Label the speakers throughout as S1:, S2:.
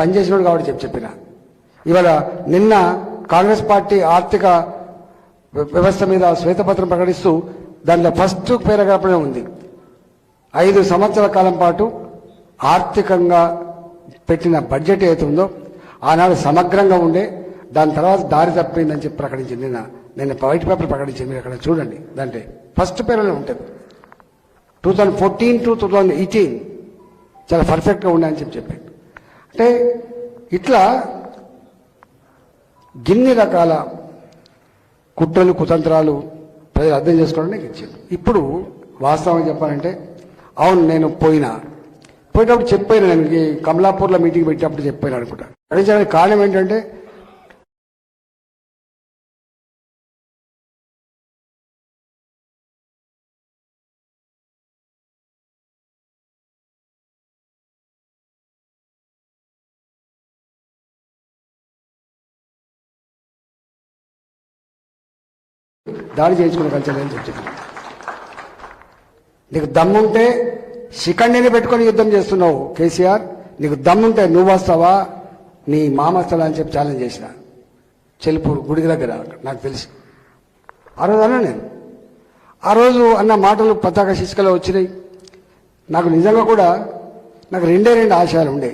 S1: పనిచేసినాడు కాబట్టి చెప్పిన ఇవాళ నిన్న కాంగ్రెస్ పార్టీ ఆర్థిక వ్యవస్థ మీద శ్వేతపత్రం ప్రకటిస్తూ దాంట్లో ఫస్ట్ పేరాగ్రాఫ్లో ఉంది 5 సంవత్సరాల కాలం పాటు ఆర్థికంగా పెట్టిన బడ్జెట్ ఏదైతే ఉందో ఆనాడు సమగ్రంగా ఉండే దాని తర్వాత దారి తప్పిందని చెప్పి ప్రకటించింది. నిన్న వైట్ పేపర్ ప్రకటించింది. మీరు అక్కడ చూడండి, దాంట్లో ఫస్ట్ పేరులో ఉంటుంది 2014 to 2018 చాలా పర్ఫెక్ట్గా ఉన్నాయని చెప్పి అంటే ఇట్లా గిన్ని రకాల కుట్రలు కుతంత్రాలు ప్రజలు అర్థం చేసుకోవడానికి ఇచ్చింది. ఇప్పుడు వాస్తవం చెప్పాలంటే అవును, నేను పోయేటప్పుడు చెప్పాను, నేను కమలాపూర్లో మీటింగ్ పెట్టినప్పుడు చెప్పాను అనుకుంటా. ప్రకటించడానికి కారణం ఏంటంటే దాడి చేయించుకునే కల్చర్ అని చెప్తున్నాను. నీకు దమ్ముంటే శిఖండిని పెట్టుకొని యుద్ధం చేస్తున్నావు కేసీఆర్, నీకు దమ్ముంటే నువ్వు వస్తావా నీ మామ వస్తావా అని చెప్పి ఛాలెంజ్ చేసిన చెల్పూరు గుడి దగ్గర. నాకు తెలిసి ఆ రోజు అన్నా నేను, ఆ రోజు అన్న మాటలు పతాక శిష్కలో వచ్చినాయి. నాకు నిజంగా కూడా నాకు రెండే ఆశయాలు ఉండే.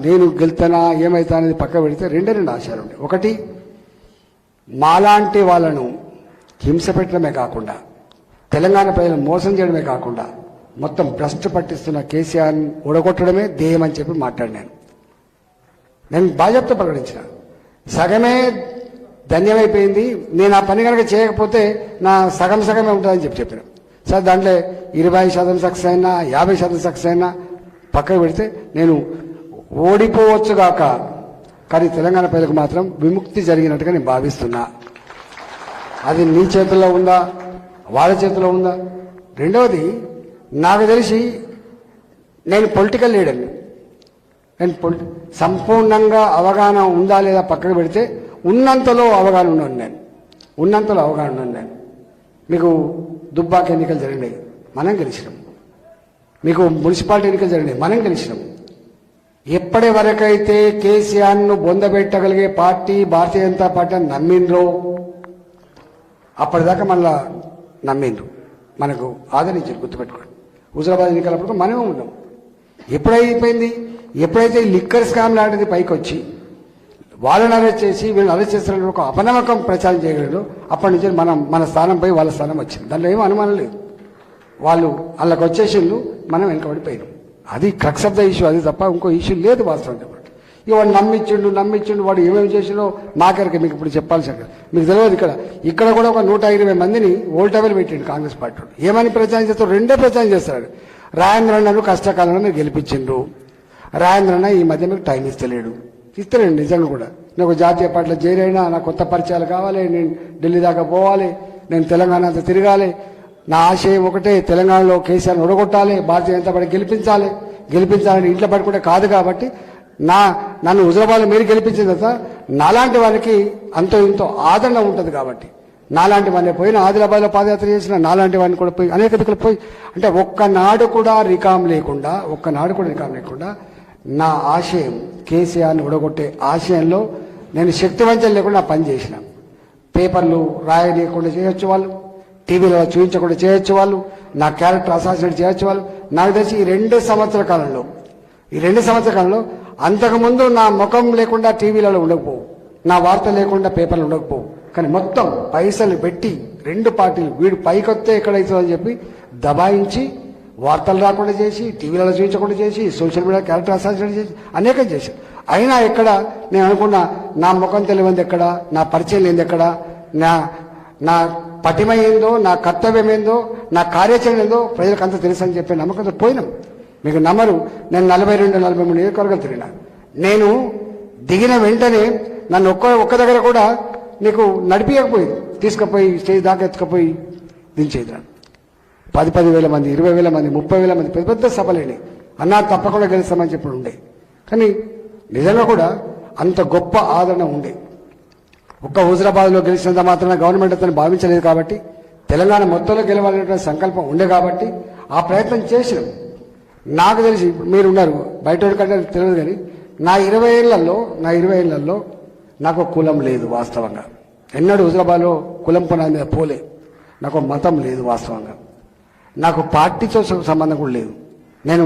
S1: నేను గెలుతానా ఏమైతా అనేది పక్క పెడితే రెండే ఆశయాలు ఉండే. ఒకటి, మాలాంటి వాళ్ళను హింస పెట్టడమే కాకుండా తెలంగాణ ప్రజలను మోసం చేయడమే కాకుండా మొత్తం భ్రష్టు పట్టిస్తున్న కేసీఆర్ని ఓడగొట్టడమే ధ్యేయం అని చెప్పి మాట్లాడినాను. నేను బాధ్యత ప్రకటించిన. సగమే ధన్యమైపోయింది. నేను ఆ పని కనుక చేయకపోతే నా సగమే ఉంటుందని చెప్పిన. సార్ దాంట్లో 20% సక్సెస్ అయినా 50% సక్సెస్ అయినా పక్కకు పెడితే నేను ఓడిపోవచ్చుగాక, కానీ తెలంగాణ ప్రజలకు మాత్రం విముక్తి జరిగినట్టుగా నేను భావిస్తున్నా. అది నీ చేతుల్లో ఉందా, వాళ్ళ చేతిలో ఉందా? రెండవది, నాకు తెలిసి నేను పొలిటికల్ లీడర్ని. నేను సంపూర్ణంగా అవగాహన ఉందా లేదా పక్కకు పెడితే ఉన్నంతలో అవగాహన ఉన్నాను. మీకు దుబ్బాక ఎన్నికలు జరిగినాయి, మనం గెలిచినాం. మీకు మున్సిపాలిటీ ఎన్నికలు జరిగినాయి, మనం గెలిచినాం. ఎప్పటి వరకైతే కేసీఆర్ను బొందబెట్టగలిగే పార్టీ భారతీయ జనతా పార్టీ అని నమ్మిండ్రో అప్పటిదాకా మళ్ళా నమ్మిండ్రు, మనకు ఆదరించారు. గుర్తుపెట్టుకోండి, హుజరాబాద్ ఎన్నికలప్పుడు మనమే ఉన్నాం. ఎప్పుడైతే లిక్కర్ స్కామ్ లాంటిది పైకి వచ్చి వాళ్ళని అరెస్ట్ చేసి వీళ్ళని అరెస్ట్ చేస్తున్న ఒక అపనమ్మకం ప్రచారం చేయగలరు, అప్పటి నుంచి మన స్థానం పోయి వాళ్ళ స్థానం వచ్చింది. దాంట్లో ఏమీ అనుమానం లేదు. వాళ్ళు వాళ్ళకి వచ్చేసిండ్రు, మనం వెనకబడిపోయినాం. అది క్రక్స్ ఆఫ్ ద ఇష్యూ, అది తప్ప ఇంకో ఇష్యూ లేదు వాస్తవం చెప్పండి. ఇక వాడు నమ్మించిండు వాడు ఏమేమి చేసిండో మాకెరకే. మీకు ఇప్పుడు చెప్పాల్సి మీకు తెలియదు. ఇక్కడ కూడా ఒక 120 మందిని ఓల్టేబుల్ పెట్టిండు కాంగ్రెస్ పార్టీ. ఏమని ప్రచారం చేస్తాడు? రెండే ప్రచారం చేస్తాడు. రాజేంద్రన్నను కష్టకాలంలో మీరు గెలిపించిండ్రు, రాజేంద్రన్న ఈ మధ్య మీకు టైం ఇస్తలేడు. నిజంగా కూడా నాకు జాతీయ పార్టీలో చేరైనా నాకు కొత్త పరిచయాలు కావాలి, నేను ఢిల్లీ దాకా పోవాలి, నేను తెలంగాణ అంతా తిరగాలి. నా ఆశయం ఒకటే, తెలంగాణలో కేసీఆర్ని ఒడగొట్టాలి, భారతీయ జనతా పార్టీ గెలిపించాలని ఇంట్లో పడుకుంటే కాదు. కాబట్టి నన్ను హుజరాబాద్లో మీరు గెలిపించిన తర్వాత నాలాంటి వారికి అంతో ఇంతో ఆదరణ ఉంటుంది. కాబట్టి నాలాంటి వాడిని పోయిన ఆదిలాబాద్లో పాదయాత్ర చేసిన నాలాంటి వాడిని కూడా పోయి అనేక దిక్కులు పోయి అంటే ఒక్కనాడు కూడా రికాం లేకుండా నా ఆశయం కేసీఆర్ని ఒడగొట్టే ఆశయంలో నేను శక్తివంచన లేకుండా పనిచేసిన. పేపర్లు రాయలేకుండా చేయొచ్చు వాళ్ళు, టీవీలో చూపించకుండా చేయొచ్చు వాళ్ళు, నా క్యారెక్టర్ అసాసినేట్ చేయొచ్చు వాళ్ళు. నాకు తెలిసి ఈ 2 సంవత్సరాల కాలంలో అంతకుముందు నా ముఖం లేకుండా టీవీలలో ఉండకపోవు, నా వార్త లేకుండా పేపర్లు ఉండకపోవు. కానీ మొత్తం పైసలు పెట్టి 2 పార్టీలు వీడు పైకొస్తే ఎక్కడైతుందని చెప్పి దబాయించి వార్తలు రాకుండా చేసి, టీవీలలో చూపించకుండా చేసి, సోషల్ మీడియా క్యారెక్టర్ అసాసినేట్ చేసి అనేకం చేశారు. అయినా ఎక్కడ నేను అనుకున్నా నా ముఖం తెలియంది ఎక్కడ, నా పరిచయం లేనిది ఎక్కడ, నా పటిమ ఏందో, నా కర్తవ్యం ఏందో, నా కార్యాచరణ ఏందో ప్రజలకు అంత తెలుసు అని చెప్పి నమ్మకంతో పోయినాం. మీకు నమ్మరు, నేను 42-43 నియోజకవర్గాలు తిరిగినా. నేను దిగిన వెంటనే నన్ను ఒక్క దగ్గర కూడా నీకు నడిపించకపోయింది, తీసుకుపోయి స్టేజ్ దాకా ఎత్తుకపోయి దించేది. 10,000 మంది, 20,000 మంది, 30,000 మంది పెద్ద సభలేని అన్నా తప్పకుండా గెలుస్తామని చెప్పి ఉండే. కానీ నిజంగా కూడా అంత గొప్ప ఆదరణ ఉండే. ఒక్క హుజరాబాద్లో గెలిచినంత మాత్రాన గవర్నమెంట్ అతను భావించలేదు. కాబట్టి తెలంగాణ మొత్తంలో గెలవాలనేటువంటి సంకల్పం ఉండే కాబట్టి ఆ ప్రయత్నం చేసినాం. నాకు తెలిసి మీరున్నారు, బయట కంటే తెలియదు, కానీ నా 20 ఏళ్లలో నాకు కులం లేదు వాస్తవంగా. ఎన్నడూ హుజరాబాద్లో కులం పునాది మీద పోలే. నాకు మతం లేదు వాస్తవంగా. నాకు పార్టీతో సంబంధం కూడా లేదు. నేను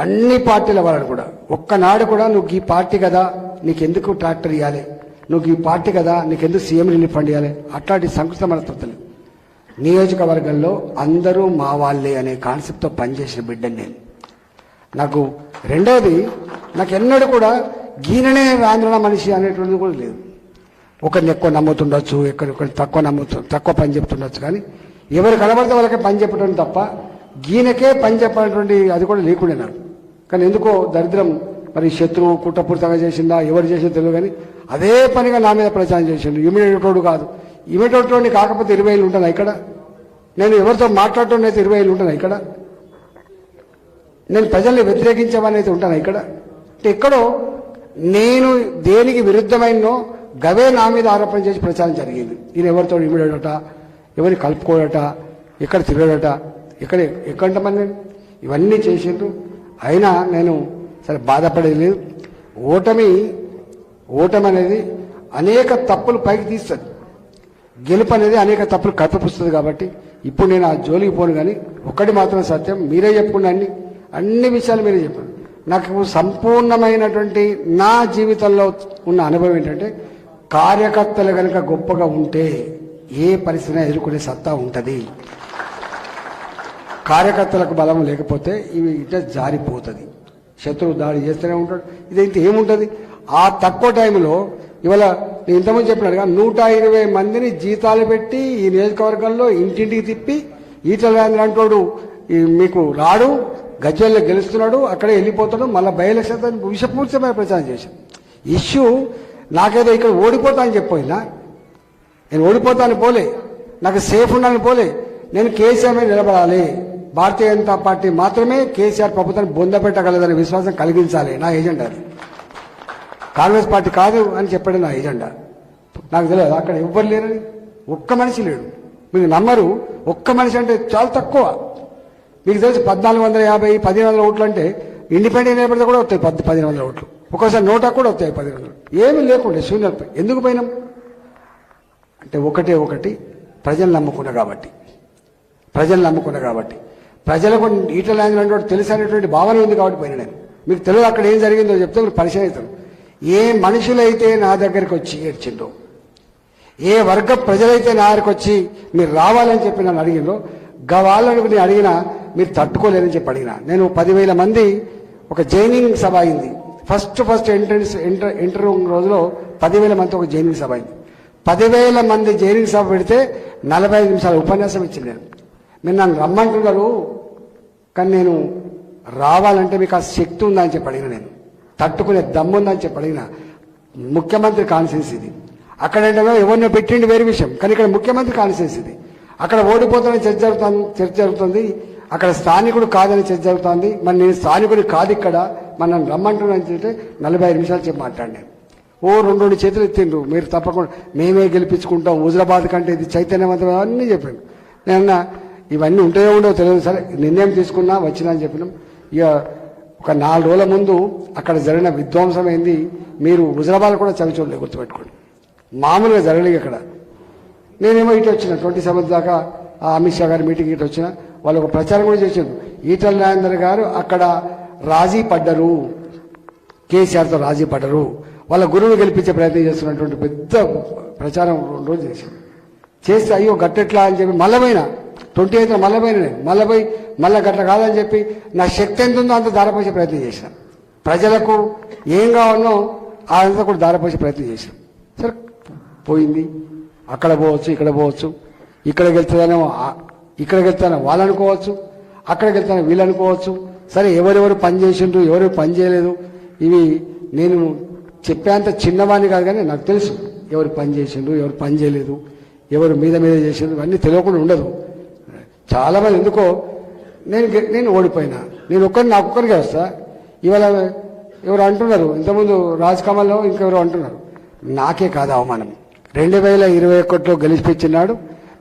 S1: అన్ని పార్టీల వాళ్ళని కూడా ఒక్కనాడు కూడా నువ్వు ఈ పార్టీ కదా నీకెందుకు ట్రాక్టర్ ఇవ్వాలి, నువ్వు ఈ పార్టీ కదా నీకెందుకు సీఎం రిలీఫ్ ఫండ్ ఇవ్వాలి, అట్లాంటి సంకుచిత మనస్తత్వం. నియోజకవర్గంలో అందరూ మా వాళ్ళే అనే కాన్సెప్ట్తో పనిచేసిన బిడ్డని నేను. నాకు రెండోది, నాకు ఎన్నడూ కూడా గీననే ఆంధ్ర మనిషి అనేటువంటిది కూడా లేదు. ఒకరిని ఎక్కువ నమ్ముతుండొచ్చు, ఒకరిని తక్కువ పని చెప్తుండొచ్చు, కానీ ఎవరు కనబడితే వాళ్ళకే పని చెప్పడం తప్ప గీనకే పని చెప్పినటువంటి అది కూడా లేకుండే నాకు. కానీ ఎందుకో దరిద్రం, మరి శత్రువు కుట్రపూరితంగా చేసిందా ఎవరు చేసిందో తెలియదు, కానీ అదే పనిగా నా మీద ప్రచారం చేసిండు. ఇమిడియటోడు కాదు, ఇమిడియటోడిని కాకపోతే 20 ఏళ్ళు ఉంటాను ఇక్కడ. నేను ఎవరితో మాట్లాడటం అయితే 20 ఏళ్ళు ఉంటాను ఇక్కడ. నేను ప్రజల్ని వ్యతిరేకించమని అయితే ఉంటాను ఇక్కడ. అంటే ఎక్కడో నేను దేనికి విరుద్ధమైనో గవే నా మీద ఆరోపణ చేసి ప్రచారం జరిగింది. ఈయన ఎవరితో ఇమిడట, ఎవరిని కలుపుకోడట, ఎక్కడ తిరగడట, ఎక్కడ మంది ఇవన్నీ చేసిండ్రు. అయినా నేను సరే బాధపడేది లేదు. ఓటమి అనేది అనేక తప్పులు పైకి తీస్తుంది, గెలుపు అనేది అనేక తప్పులు కప్పిపుస్తుంది. కాబట్టి ఇప్పుడు నేను ఆ జోలికి పోను. కానీ ఒక్కటి మాత్రం సత్యం, మీరే చెప్పుకున్న అన్ని విషయాలు మీరే చెప్పండి. నాకు సంపూర్ణమైనటువంటి నా జీవితంలో ఉన్న అనుభవం ఏంటంటే, కార్యకర్తలు కనుక గొప్పగా ఉంటే ఏ పరిస్థితిని ఎదుర్కొనే సత్తా ఉంటుంది. కార్యకర్తలకు బలం లేకపోతే ఇవి ఇట్లా జారిపోతుంది. శత్రువు దాడి చేస్తూనే ఉంటాడు. ఇదైతే ఏముంటుంది ఆ తక్కువ టైంలో. ఇవాళ నేను ఇంతకుముందు చెప్పినట్టుగా 120 మందిని జీతాలు పెట్టి ఈ నియోజకవర్గంలో ఇంటింటికి తిప్పి ఈటల రాజేంద్ర అంటోడు మీకు రాడు, గజ్వెల్లో గెలుస్తున్నాడు, అక్కడే వెళ్ళిపోతాడు, మళ్ళీ బై ఎలక్షన్ విషపూర్తిమైన ప్రచారం చేశాను. ఇష్యూ నాకేదో ఇక్కడ ఓడిపోతా అని చెప్పినా, నేను ఓడిపోతాను పోలే, నాకు సేఫ్ ఉండాలని పోలే. నేను కేసీఆర్ మీద నిలబడాలి, భారతీయ జనతా పార్టీ మాత్రమే కేసీఆర్ ప్రభుత్వాన్ని బొందపెట్టగలదనే విశ్వాసం కలిగించాలి. నా ఎజెండా అది. కాంగ్రెస్ పార్టీ కాదు అని చెప్పడం నా ఎజెండా. నాకు తెలియదు అక్కడ ఎవ్వరు లేరని, ఒక్క మనిషి లేడు. మీరు నమ్మరు, ఒక్క మనిషి అంటే చాలా తక్కువ. మీకు తెలిసి 1450 1500 ఓట్లు అంటే ఇండిపెండెంట్ నిలబడితే కూడా వస్తాయి 1500 ఓట్లు, ఒక్కోసారి 100 కూడా వస్తాయి 1500. ఏమీ లేకుండే శూన్యపై ఎందుకు పోయినాం అంటే ఒకటి ప్రజలు నమ్ముకున్నా కాబట్టి. ప్రజలకు ఈటల రాజేంద్ర తెలుసు అనేటువంటి భావన ఉంది కాబట్టి పోయినా నేను. మీకు తెలియదు అక్కడ ఏం జరిగిందో చెప్తే మీరు పరిచయం అవుతారు. ఏ మనుషులైతే నా దగ్గరికి వచ్చి ఏడ్చిండ్రో, ఏ వర్గ ప్రజలైతే నా దగ్గరికి వచ్చి మీరు రావాలని చెప్పి నన్ను అడిగిండ్రో, వాళ్ళని నేను అడిగినా మీరు తట్టుకోలేరని చెప్పి అడిగినా. నేను 10,000 మంది ఒక జైనింగ్ సభ అయింది. ఫస్ట్ ఇంటర్వ్యూ రోజులో 10,000 మందితో ఒక జైనింగ్ సభ అయింది. 10,000 మంది జైనింగ్ సభ పెడితే 45 నిమిషాల ఉపన్యాసం ఇచ్చింది. మీరు నన్ను రమ్మంటున్నారు, కానీ నేను రావాలంటే మీకు ఆ శక్తి ఉందని చెప్పి అడిగిన, నేను తట్టుకునే దమ్ముందని చెప్పి అడిగిన. ముఖ్యమంత్రి కాన్ఫరెన్స్ ఇది. అక్కడ ఏంటో ఎవరినో పెట్టిండి వేరే విషయం, కానీ ఇక్కడ ముఖ్యమంత్రి కాన్ఫరెన్స్ ఇది. అక్కడ ఓడిపోతానని చర్చ జరుగుతుంది, అక్కడ స్థానికుడు కాదని చర్చ జరుగుతుంది. మరి నేను స్థానికుడు కాదు ఇక్కడ, మరి నన్ను రమ్మంటున్నాను చెప్తే 45 నిమిషాలు చెప్పి మాట్లాడినాను. ఓ 2 చేతులు ఎత్తిండ్రు, మీరు తప్పకుండా మేమే గెలిపించుకుంటాం, హుజరాబాద్ కంటే ఇది చైతన్యవంతం అన్నీ చెప్పాను. నేను ఇవన్నీ ఉంటాయో ఉండవో తెలియదు, సరే నిర్ణయం తీసుకున్నా వచ్చినా అని చెప్పినాం. ఇక ఒక 4 రోజుల ముందు అక్కడ జరిగిన విధ్వంసం ఏంది మీరు హుజరాబాద్ కూడా చవి చూడలేదు, గుర్తుపెట్టుకోండి. మామూలుగా జరగలేదు అక్కడ. నేనేమో ఇటు వచ్చిన 27 దాకా ఆ అమిత్ షా గారి మీటింగ్ ఇటు వచ్చిన. వాళ్ళు ఒక ప్రచారం కూడా చేశారు, ఈటల రాజేందర్ గారు అక్కడ రాజీ పడ్డరు, కేసీఆర్తో రాజీ పడ్డరు, వాళ్ళ గురువును గెలిపించే ప్రయత్నం చేస్తున్నటువంటి పెద్ద ప్రచారం 2 రోజులు చేస్తే అయ్యో గట్టెట్లా అని చెప్పి మళ్ళీ 28 మళ్ళీ గట్ల కాదని చెప్పి నా శక్తి ఎంత ఉందో అంత దారపోసే ప్రయత్నం చేశాను. ప్రజలకు ఏం కావాలో అంతా కూడా దారపోసే ప్రయత్నం చేశాను. సరే పోయింది, అక్కడ పోవచ్చు, ఇక్కడ పోవచ్చు, ఇక్కడికి వెళ్తానో వాళ్ళు అనుకోవచ్చు, అక్కడికి వెళ్తానో వీళ్ళు అనుకోవచ్చు. సరే ఎవరెవరు పని చేసిండ్రు, ఎవరు పని చేయలేదు, ఇవి నేను చెప్పేంత చిన్నవాడిని కాదు, కానీ నాకు తెలుసు ఎవరు పని చేసిండ్రు, ఎవరు పని చేయలేదు, ఎవరు మీద చేసిండ్రు, ఇవన్నీ తెలియకుండా ఉండదు. చాలామంది ఎందుకో నేను ఓడిపోయినా, నాకు ఒక్కరికే వస్తా. ఇవాళ ఎవరు అంటున్నారు, ఇంతకుముందు రాజ్ కమల్లో ఇంకెవరు అంటున్నారు, నాకే కాదు అవమానం. 2021లో గెలిపించినాడు,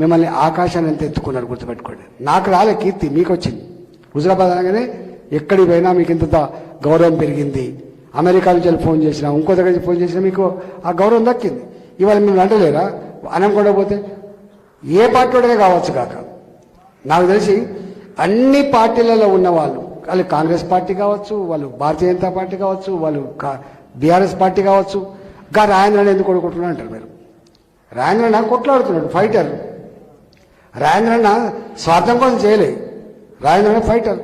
S1: మిమ్మల్ని ఆకాశాన్ని ఎంత ఎత్తుకున్నాడు గుర్తుపెట్టుకోండి. నాకు రాలే కీర్తి, మీకు వచ్చింది. హుజరాబాద్ అనగానే ఎక్కడికి పోయినా మీకు ఇంత గౌరవం పెరిగింది అమెరికా నుంచి వెళ్ళి ఫోన్ చేసినా ఇంకో దగ్గర నుంచి ఫోన్ చేసినా మీకు ఆ గౌరవం దక్కింది. ఇవాళ మీరు అంటలేరా అనకుండా పోతే ఏ పార్టీలోనే కావచ్చు కాక. నాకు తెలిసి అన్ని పార్టీలలో ఉన్న వాళ్ళు కాంగ్రెస్ పార్టీ కావచ్చు, వాళ్ళు భారతీయ జనతా పార్టీ కావచ్చు, వాళ్ళు బీఆర్ఎస్ పార్టీ కావచ్చు, గా రాజేంద్రని ఎందుకు కొడుకుంటున్నారు అంటారు మీరు. రాజేంద్రన్న కొట్లాడుతున్నాడు, ఫైటర్. రాజేంద్రన్న స్వార్థం కోసం చేయలే, రాజేంద్రన్న ఫైటర్.